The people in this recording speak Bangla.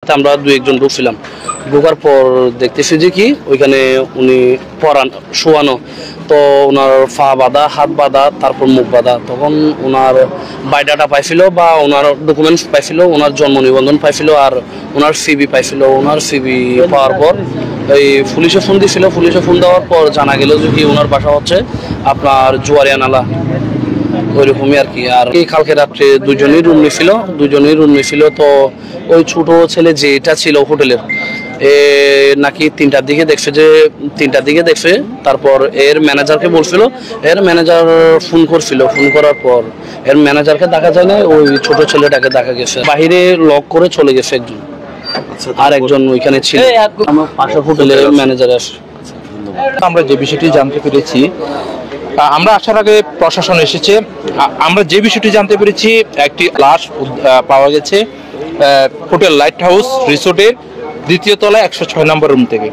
সাথে আমরা 2-1 জন ঢুকছিলাম। ঢোকার পর দেখতেছি যে কি ওইখানে উনি শোয়ানো, তো ওনার পা বাঁধা, হাত বাঁধা, তারপর মুখ বাঁধা। তখন ওনার বায়োডাটা পাইছিল বা ওনার ডকুমেন্টস পাইছিল, ওনার জন্ম নিবন্ধন পাইছিল আর ওনার সিবি পাইছিল। ওনার সিবি পাওয়ার পর এই পুলিশে ফোন দিয়েছিল। পুলিশে ফোন দেওয়ার পর জানা গেল যে কি ওনার বাসা হচ্ছে আপনার জুয়ারিয়া নালা, ওইরকমই আর কি। আর এই কালকে রাত্রে দুজনেই রুম নিছিল। তো ওই ছোট ছেলে যেটা ছিল হোটেলের নাকি 3টার দিকে দেখছে। তারপর এর ম্যানেজারকে বলছিল, এর ম্যানেজার ফোন করার পর এর ম্যানেজারকে দেখা যায় না, ওই ছোট ছেলেটাকে দেখা গেছে। বাহিরে লক করে চলে গেছে একজন, আর একজন ওইখানে ছিল আমার পাশের হোটেলের ম্যানেজার আসে। আমরা যে বিষয়টি জানতে পেরেছি, আমরা আসার আগে প্রশাসন এসেছে, আমরা যে বিষয়টি জানতে পেরেছি একটি লাশ পাওয়া গেছে হোটেল লাইট হাউস রিসোর্টের 2য় তলায় 106 নম্বর রুম থেকে।